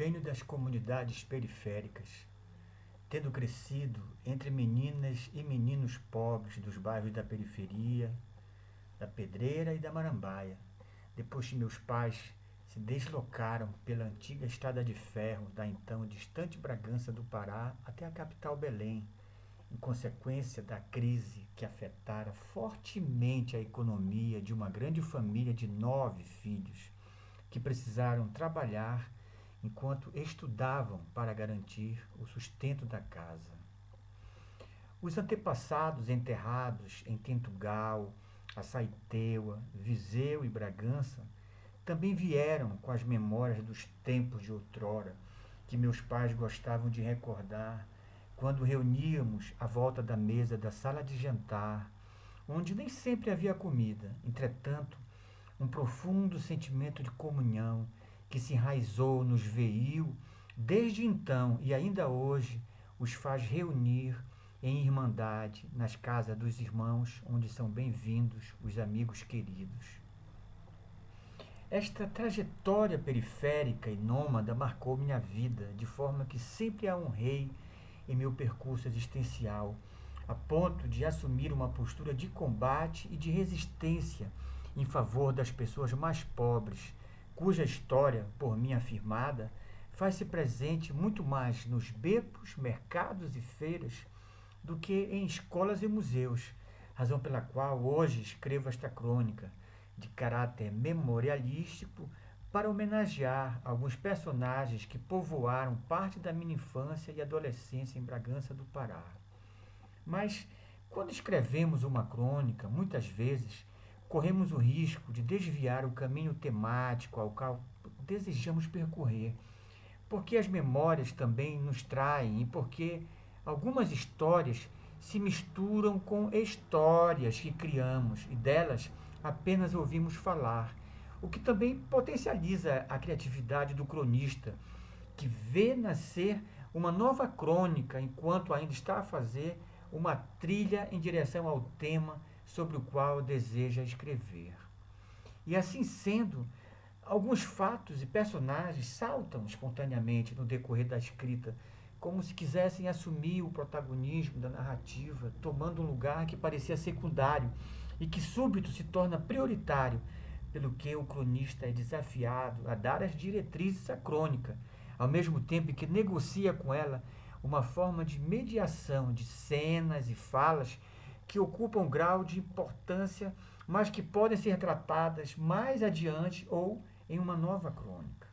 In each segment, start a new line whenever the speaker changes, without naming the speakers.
Venho das comunidades periféricas, tendo crescido entre meninas e meninos pobres dos bairros da periferia, da Pedreira e da Marambaia, depois que meus pais se deslocaram pela antiga estrada de ferro da então distante Bragança do Pará até a capital Belém, em consequência da crise que afetara fortemente a economia de uma grande família de 9 filhos, que precisaram trabalhar enquanto estudavam para garantir o sustento da casa. Os antepassados enterrados em Tentugal, Açaiteua, Viseu e Bragança também vieram com as memórias dos tempos de outrora, que meus pais gostavam de recordar quando reuníamos à volta da mesa da sala de jantar, onde nem sempre havia comida. Entretanto, um profundo sentimento de comunhão que se enraizou, nos veio desde então e ainda hoje os faz reunir em irmandade nas casas dos irmãos, onde são bem-vindos os amigos queridos. Esta trajetória periférica e nômada marcou minha vida, de forma que sempre a honrei em meu percurso existencial, a ponto de assumir uma postura de combate e de resistência em favor das pessoas mais pobres, cuja história, por mim afirmada, faz-se presente muito mais nos becos, mercados e feiras do que em escolas e museus, razão pela qual hoje escrevo esta crônica, de caráter memorialístico, para homenagear alguns personagens que povoaram parte da minha infância e adolescência em Bragança do Pará. Mas, quando escrevemos uma crônica, muitas vezes corremos o risco de desviar o caminho temático ao qual desejamos percorrer, porque as memórias também nos traem e porque algumas histórias se misturam com histórias que criamos e delas apenas ouvimos falar, o que também potencializa a criatividade do cronista, que vê nascer uma nova crônica enquanto ainda está a fazer uma trilha em direção ao tema sobre o qual deseja escrever. E assim sendo, alguns fatos e personagens saltam espontaneamente no decorrer da escrita, como se quisessem assumir o protagonismo da narrativa, tomando um lugar que parecia secundário e que súbito se torna prioritário, pelo que o cronista é desafiado a dar as diretrizes à crônica, ao mesmo tempo que negocia com ela uma forma de mediação de cenas e falas que ocupam grau de importância, mas que podem ser tratadas mais adiante ou em uma nova crônica.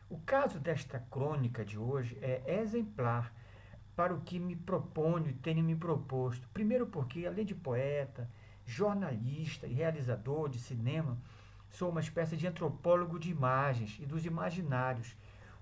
O caso desta crônica de hoje é exemplar para o que me proponho e tenho me proposto. Primeiro porque, além de poeta, jornalista e realizador de cinema, sou uma espécie de antropólogo de imagens e dos imaginários,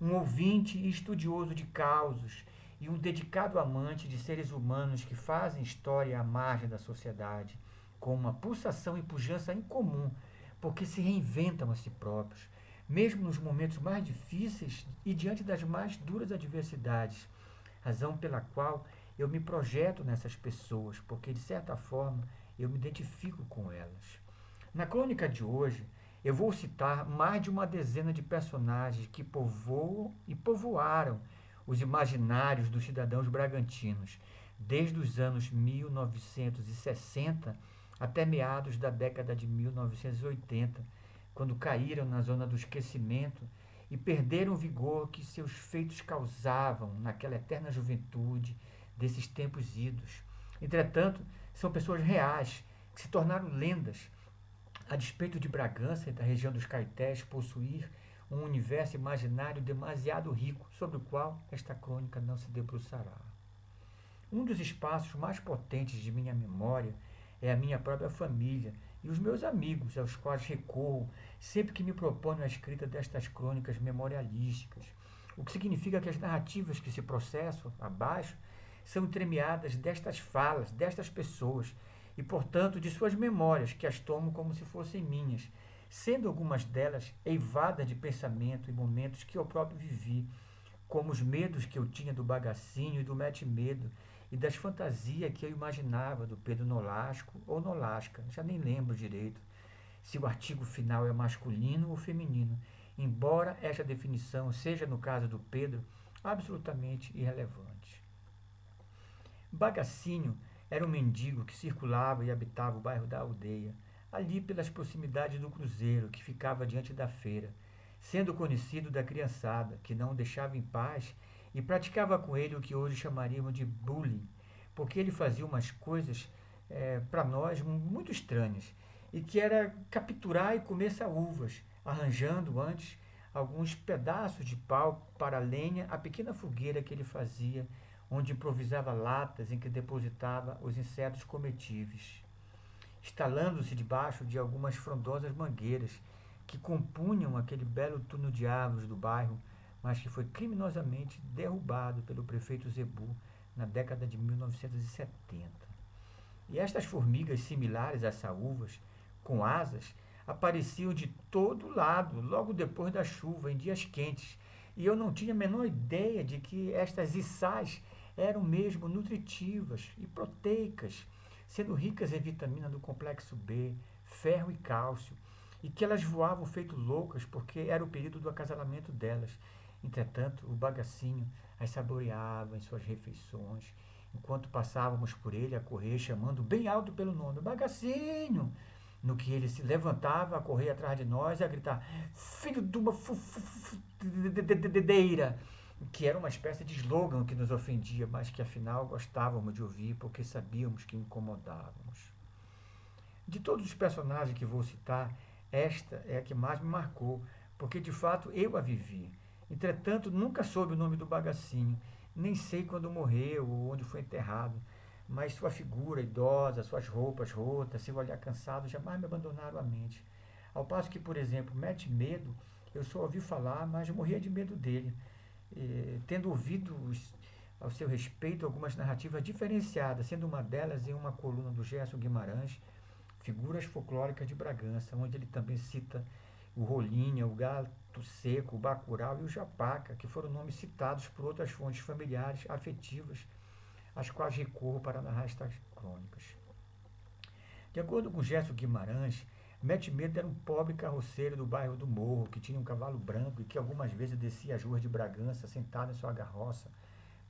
um ouvinte e estudioso de causos e um dedicado amante de seres humanos que fazem história à margem da sociedade, com uma pulsação e pujança incomum, porque se reinventam a si próprios, mesmo nos momentos mais difíceis e diante das mais duras adversidades, razão pela qual eu me projeto nessas pessoas, porque de certa forma eu me identifico com elas. Na crônica de hoje, eu vou citar mais de uma dezena de personagens que povoam e povoaram os imaginários dos cidadãos bragantinos, desde os anos 1960 até meados da década de 1980, quando caíram na zona do esquecimento e perderam o vigor que seus feitos causavam naquela eterna juventude desses tempos idos. Entretanto, são pessoas reais que se tornaram lendas, a despeito de Bragança e da região dos Caetés possuir um universo imaginário demasiado rico, sobre o qual esta crônica não se debruçará. Um dos espaços mais potentes de minha memória é a minha própria família e os meus amigos, aos quais recorro sempre que me proponho a escrita destas crônicas memorialísticas, o que significa que as narrativas que se processam abaixo são entremeadas destas falas, destas pessoas, e, portanto, de suas memórias, que as tomo como se fossem minhas, sendo algumas delas eivadas de pensamento e momentos que eu próprio vivi, como os medos que eu tinha do bagacinho e do mete-medo, e das fantasias que eu imaginava do Pedro Nolasco ou Nolasca, já nem lembro direito, se o artigo final é masculino ou feminino, embora esta definição seja, no caso do Pedro, absolutamente irrelevante. Bagacinho era um mendigo que circulava e habitava o bairro da Aldeia, ali pelas proximidades do cruzeiro que ficava diante da feira, sendo conhecido da criançada, que não o deixava em paz e praticava com ele o que hoje chamaríamos de bullying, porque ele fazia umas coisas para nós muito estranhas, e que era capturar e comer saúvas, arranjando antes alguns pedaços de pau para a lenha, a pequena fogueira que ele fazia, onde improvisava latas em que depositava os insetos comestíveis, instalando-se debaixo de algumas frondosas mangueiras que compunham aquele belo túnel de árvores do bairro, mas que foi criminosamente derrubado pelo prefeito Zebu na década de 1970. E estas formigas similares às saúvas, com asas, apareciam de todo lado logo depois da chuva, em dias quentes, e eu não tinha a menor ideia de que estas içás eram mesmo nutritivas e proteicas, sendo ricas em vitamina do complexo B, ferro e cálcio, e que elas voavam feito loucas porque era o período do acasalamento delas. Entretanto, o bagacinho as saboreava em suas refeições, enquanto passávamos por ele a correr, chamando bem alto pelo nome, Bagacinho! No que ele se levantava a correr atrás de nós e a gritar, filho de uma fudedeira, que era uma espécie de slogan que nos ofendia, mas que afinal gostávamos de ouvir porque sabíamos que incomodávamos. De todos os personagens que vou citar, esta é a que mais me marcou, porque de fato eu a vivi. Entretanto, nunca soube o nome do bagacinho, nem sei quando morreu ou onde foi enterrado, mas sua figura idosa, suas roupas rotas, seu olhar cansado jamais me abandonaram a mente. Ao passo que, por exemplo, Mete Medo, eu só ouvi falar, mas morria de medo dele, tendo ouvido ao seu respeito algumas narrativas diferenciadas, sendo uma delas em uma coluna do Gerson Guimarães, Figuras Folclóricas de Bragança, onde ele também cita o Rolinha, o Gato Seco, o Bacurau e o Japaca, que foram nomes citados por outras fontes familiares, afetivas, às quais recorro para narrar estas crônicas. De acordo com Gerson Guimarães, Mete Medo era um pobre carroceiro do bairro do Morro, que tinha um cavalo branco e que algumas vezes descia as ruas de Bragança sentado em sua carroça,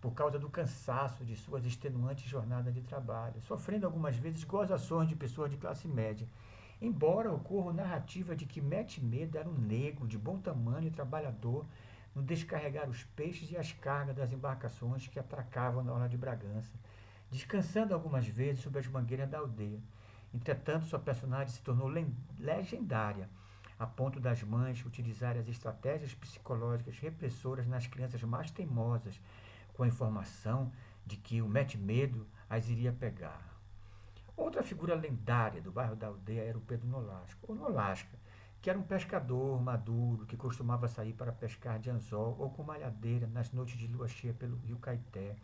por causa do cansaço de suas extenuantes jornadas de trabalho, sofrendo algumas vezes gozações de pessoas de classe média, embora ocorra narrativa de que Mete Medo era um negro de bom tamanho e trabalhador no descarregar os peixes e as cargas das embarcações que atracavam na orla de Bragança, descansando algumas vezes sobre as mangueiras da aldeia. Entretanto, sua personagem se tornou legendária, a ponto das mães utilizarem as estratégias psicológicas repressoras nas crianças mais teimosas, com a informação de que o mete-medo as iria pegar. Outra figura lendária do bairro da Aldeia era o Pedro Nolasco, ou Nolasca, que era um pescador maduro que costumava sair para pescar de anzol ou com malhadeira nas noites de lua cheia pelo rio Caeté,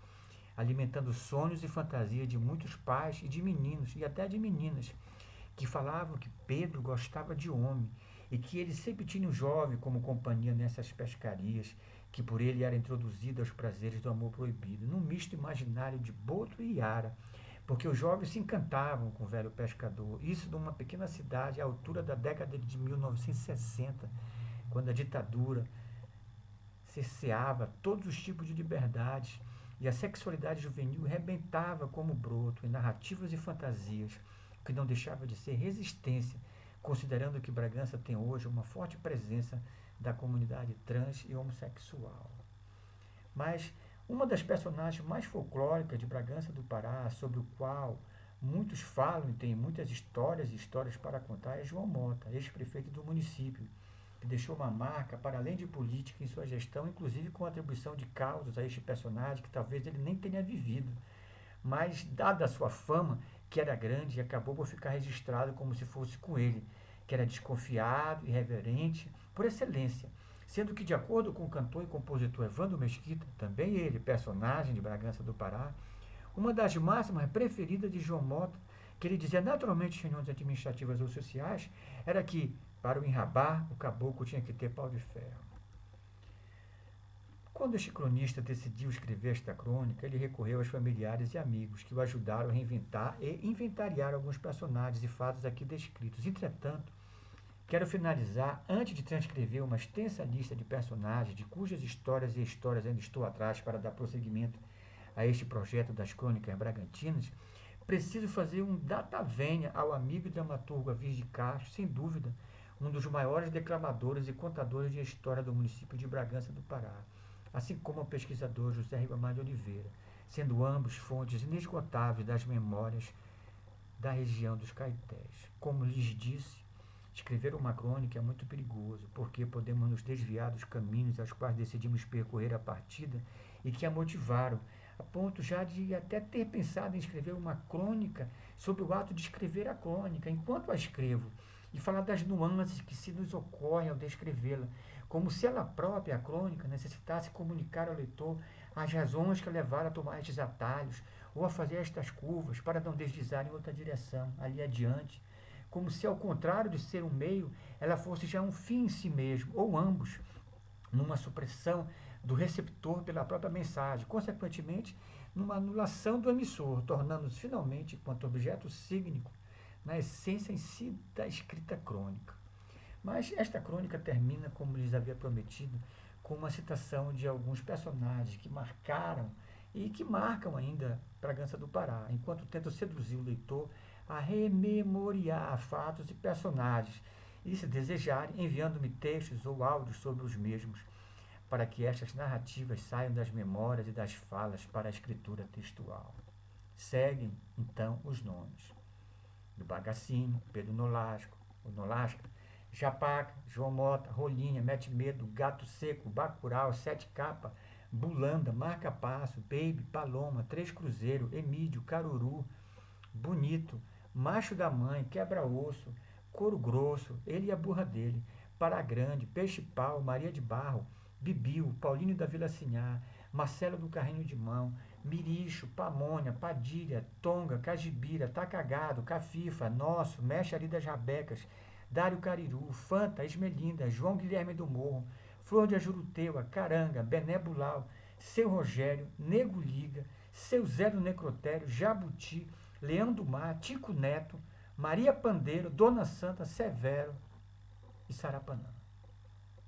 alimentando sonhos e fantasias de muitos pais e de meninos e até de meninas, que falavam que Pedro gostava de homem e que ele sempre tinha um jovem como companhia nessas pescarias, que por ele era introduzido aos prazeres do amor proibido, num misto imaginário de Boto e Iara, porque os jovens se encantavam com o velho pescador, isso numa pequena cidade à altura da década de 1960, quando a ditadura cerceava todos os tipos de liberdades e a sexualidade juvenil rebentava como broto em narrativas e fantasias, o que não deixava de ser resistência, considerando que Bragança tem hoje uma forte presença da comunidade trans e homossexual. Mas uma das personagens mais folclóricas de Bragança do Pará, sobre o qual muitos falam e tem muitas histórias e histórias para contar, é João Mota, ex-prefeito do município, que deixou uma marca para além de política em sua gestão, inclusive com atribuição de causas a este personagem que talvez ele nem tenha vivido. Mas, dada a sua fama, que era grande, acabou por ficar registrado como se fosse com ele, que era desconfiado, irreverente, por excelência, sendo que, de acordo com o cantor e compositor Evandro Mesquita, também ele, personagem de Bragança do Pará, uma das máximas preferidas de João Mota, que ele dizia naturalmente em reuniões administrativas ou sociais, era que, para o enrabar, o caboclo tinha que ter pau de ferro. Quando este cronista decidiu escrever esta crônica, ele recorreu aos familiares e amigos que o ajudaram a reinventar e inventariar alguns personagens e fatos aqui descritos. Entretanto, Quero finalizar, antes de transcrever uma extensa lista de personagens de cujas histórias e histórias ainda estou atrás para dar prosseguimento a este projeto das Crônicas Bragantinas, preciso fazer um data vênia ao amigo e dramaturgo Avis de Castro, sem dúvida, um dos maiores declamadores e contadores de história do município de Bragança do Pará, assim como o pesquisador José Ribamar de Oliveira, sendo ambos fontes inesgotáveis das memórias da região dos Caetés. Como lhes disse, escrever uma crônica é muito perigoso, porque podemos nos desviar dos caminhos aos quais decidimos percorrer a partida e que a motivaram, a ponto já de até ter pensado em escrever uma crônica sobre o ato de escrever a crônica, enquanto a escrevo, e falar das nuances que se nos ocorrem ao descrevê-la, como se ela própria, a crônica, necessitasse comunicar ao leitor as razões que a levaram a tomar estes atalhos, ou a fazer estas curvas para não deslizar em outra direção, ali adiante, como se, ao contrário de ser um meio, ela fosse já um fim em si mesmo, ou ambos, numa supressão do receptor pela própria mensagem, consequentemente, numa anulação do emissor, tornando-se finalmente, enquanto objeto sígnico, na essência em si da escrita crônica. Mas esta crônica termina, como lhes havia prometido, com uma citação de alguns personagens que marcaram e que marcam ainda Bragança do Pará, enquanto tento seduzir o leitor a rememoriar fatos e personagens e, se desejarem, enviando-me textos ou áudios sobre os mesmos, para que estas narrativas saiam das memórias e das falas para a escritura textual. Seguem, então, os nomes do Bagacinho, Pedro Nolasco, o Nolasca, Japaca, João Mota, Rolinha, Mete Medo, Gato Seco, Bacurau, Sete Capa, Bulanda, Marca Passo, Baby, Paloma, Três Cruzeiro, Emídio, Caruru, Bonito, Macho da Mãe, Quebra-Osso, Couro Grosso, Ele e a Burra Dele, Para Grande, Peixe-Pau, Maria de Barro, Bibiu, Paulinho da Vila Sinhá, Marcelo do Carrinho de Mão, Miricho, Pamonha, Padilha, Tonga, Cajibira, Tacagado, Cafifa, Nosso, Mexe ali das Rabecas, Dário Cariru, Fanta, Esmelinda, João Guilherme do Morro, Flor de Ajuruteua, Caranga, Bené Bulau, Seu Rogério, Nego Liga, Seu Zé do Necrotério, Jabuti, Leão do Mar, Tico Neto, Maria Pandeiro, Dona Santa, Severo e Sarapanã.